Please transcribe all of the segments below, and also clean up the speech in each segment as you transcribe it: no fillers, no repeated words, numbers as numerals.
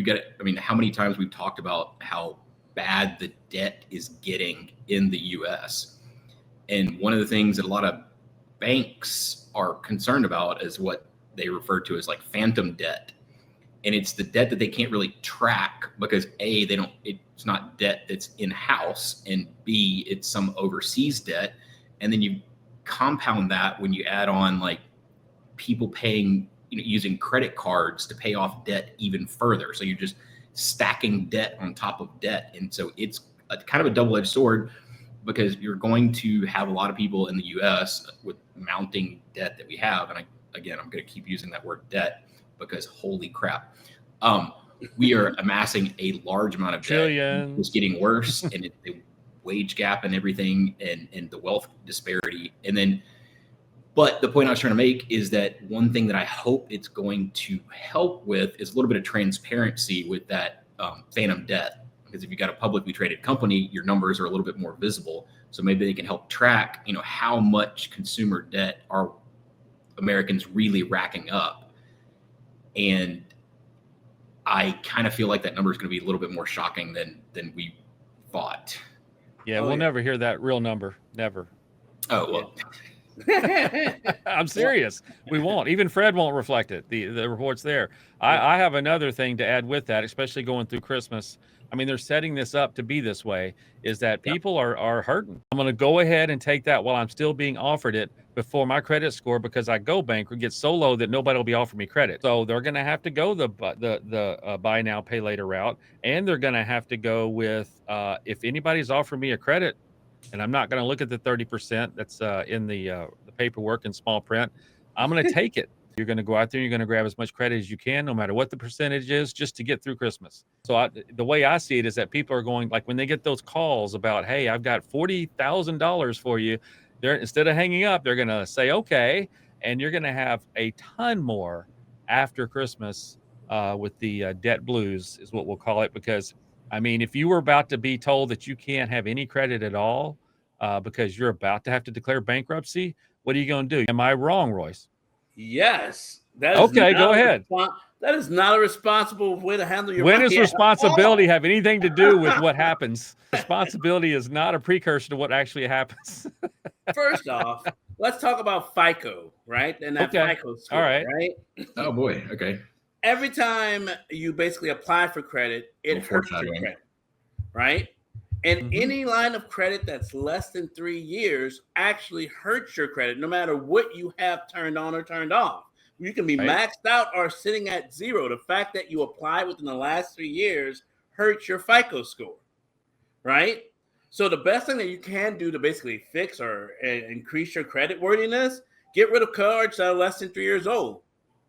you get it. I mean, how many times we've talked about how bad the debt is getting in the US. And one of the things that a lot of banks are concerned about is what they refer to as like phantom debt. And it's the debt that they can't really track because A, it's not debt that's in-house, and B, it's some overseas debt. And then you compound that when you add on like people paying, using credit cards to pay off debt even further. So you're just stacking debt on top of debt. And so it's kind of a double-edged sword, because you're going to have a lot of people in the US with mounting debt that we have. And I'm going to keep using that word debt because holy crap. We are amassing a large amount of debt. It's getting worse, and the wage gap and everything, and the wealth disparity. But the point I was trying to make is that one thing that I hope it's going to help with is a little bit of transparency with that phantom debt. Because if you got a publicly traded company, your numbers are a little bit more visible. So maybe they can help track, how much consumer debt are Americans really racking up. And I kind of feel like that number is going to be a little bit more shocking than we thought. Yeah, we'll never hear that real number. Never. Oh, well. I'm serious. We won't. Even Fred won't reflect it. The report's there. I have another thing to add with that, especially going through Christmas. I mean, they're setting this up to be this way, is that people are hurting. I'm going to go ahead and take that while I'm still being offered it before my credit score, because I go bankrupt, gets so low that nobody will be offering me credit. So they're going to have to go the buy now, pay later route. And they're going to have to go with, if anybody's offering me a credit, and I'm not going to look at the 30% that's in the paperwork in small print, I'm going to take it. You're going to go out there and you're going to grab as much credit as you can, no matter what the percentage is, just to get through Christmas. So the way I see it is that people are going, like when they get those calls about, hey, I've got $40,000 for you, they're, instead of hanging up, they're going to say, okay. And you're going to have a ton more after Christmas with the debt blues is what we'll call it. Because I mean, if you were about to be told that you can't have any credit at all because you're about to have to declare bankruptcy, what are you going to do? Am I wrong, Royce? Yes. Okay, go ahead. That is not a responsible way to handle your money. When does responsibility have anything to do with what happens? Responsibility is not a precursor to what actually happens. First off, let's talk about FICO, right? And that FICO score, all right? Oh, boy. Okay. Every time you basically apply for credit, it hurts your credit, right? And any line of credit that's less than 3 years actually hurts your credit, no matter what you have turned on or turned off. You can be maxed out or sitting at zero. The fact that you apply within the last 3 years hurts your FICO score, right? So the best thing that you can do to basically fix or increase your credit worthiness, get rid of cards that are less than 3 years old.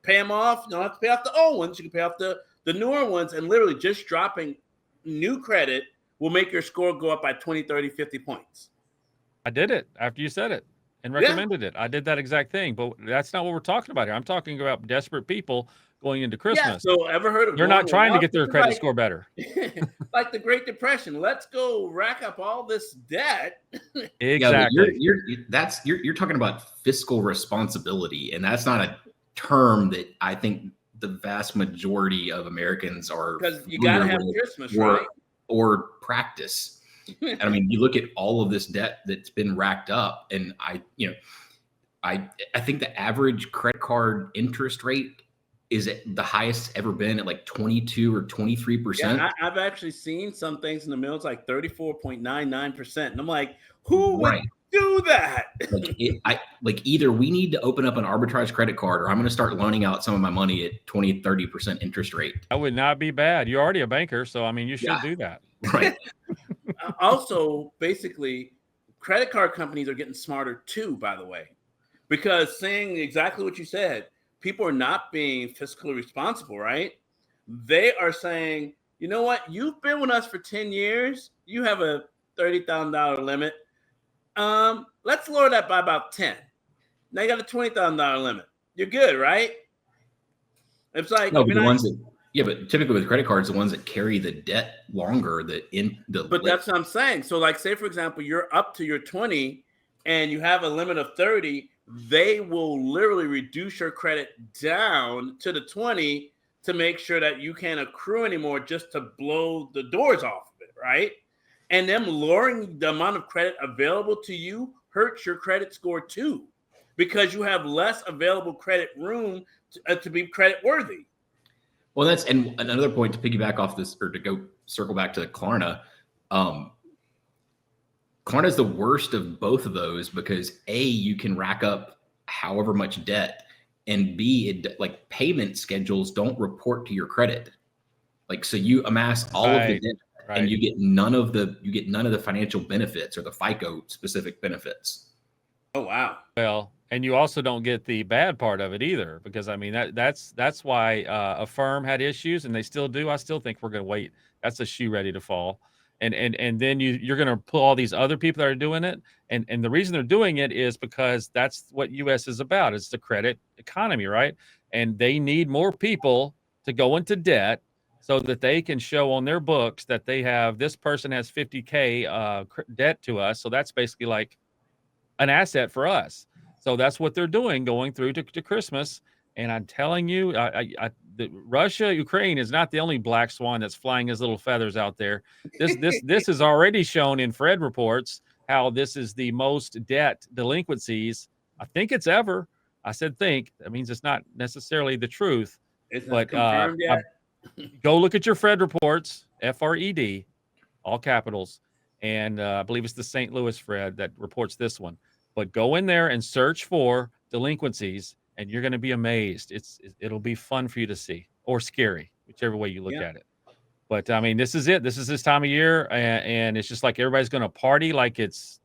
Pay them off. You don't have to pay off the old ones. You can pay off the newer ones, and literally just dropping new credit will make your score go up by 20, 30, 50 points. I did it after you said it and recommended it. I did that exact thing, but that's not what we're talking about here. I'm talking about desperate people going into Christmas. Yeah, so ever heard of they're not trying to get their credit score better. Like the Great Depression. Let's go rack up all this debt. Exactly. Yeah, you're talking about fiscal responsibility, and that's not a term that I think the vast majority of Americans are, because you gotta have Christmas, right? Or practice. And I mean, you look at all of this debt that's been racked up, and I think the average credit card interest rate is at the highest it's ever been at like 22 or 23%. Yeah, I've actually seen some things in the mail. It's like 34.99%. And I'm like, who would do that? Either we need to open up an Arbitrage credit card, or I'm going to start loaning out some of my money at 20, 30% interest rate. That would not be bad. You're already a banker, so I mean, you should do that. Right. Also, basically, credit card companies are getting smarter too, by the way, because saying exactly what you said, people are not being fiscally responsible, right? They are saying, you know what? You've been with us for 10 years. You have a $30,000 limit. Let's lower that by about 10. Now you got a $20,000 limit. You're good, right? It's like, no, but the ones that, but typically with credit cards, the ones that carry the debt longer, but that's what I'm saying. So like, say for example, you're up to your 20 and you have a limit of 30, they will literally reduce your credit down to the 20 to make sure that you can't accrue anymore just to blow the doors off of it, right? And them lowering the amount of credit available to you hurts your credit score too, because you have less available credit room to be credit worthy. Well, that's, and another point to piggyback off this, or to go circle back to Klarna. Klarna is the worst of both of those because A, you can rack up however much debt, and B, like payment schedules don't report to your credit. Like, so you amass all of the debt and you get none of the financial benefits or the FICO specific benefits. Oh, wow. Well, and you also don't get the bad part of it either, because I mean, that's why Affirm had issues, and they still do. I still think we're going to wait. That's a shoe ready to fall. And then you're going to pull all these other people that are doing it. And the reason they're doing it is because that's what US is about. It's the credit economy, right? And they need more people to go into debt so that they can show on their books that they have, this person has 50K debt to us. So that's basically like an asset for us. So that's what they're doing going through to Christmas. And I'm telling you, Russia, Ukraine is not the only black swan that's flying his little feathers out there. This is already shown in Fred reports how this is the most debt delinquencies I think it's ever. I said think. That means it's not necessarily the truth. It's not confirmed yet. Go look at your Fred reports, FRED, all capitals, and I believe it's the St. Louis Fred that reports this one. But go in there and search for delinquencies, and you're going to be amazed. It'll be fun for you to see, or scary, whichever way you look at it. But I mean, this is it. This is this time of year, and it's just like everybody's going to party like it's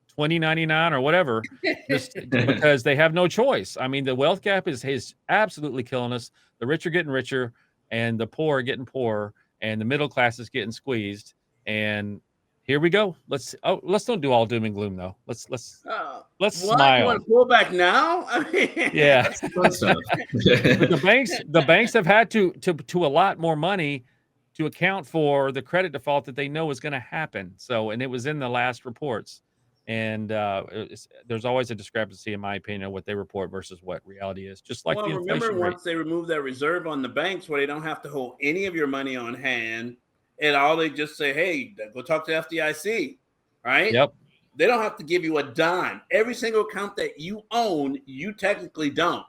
2099 or whatever, just because they have no choice. I mean, the wealth gap is absolutely killing us. The rich are getting richer, and the poor are getting poorer, and the middle class is getting squeezed. And here we go. Let's don't do all doom and gloom though. Let's smile. You want to pull back now? I mean, yeah. But the banks have had to allot more money to account for the credit default that they know is going to happen. So, and it was in the last reports. And there's always a discrepancy, in my opinion, of what they report versus what reality is. Just like the inflation remember, rate. once they remove that reserve on the banks, where they don't have to hold any of your money on hand, and all they just say, "Hey, go talk to FDIC," right? Yep. They don't have to give you a dime. Every single account that you own, you technically don't,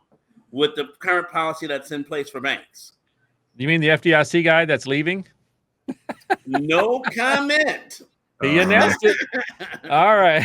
with the current policy that's in place for banks. You mean the FDIC guy that's leaving? No comment. He announced it. All right.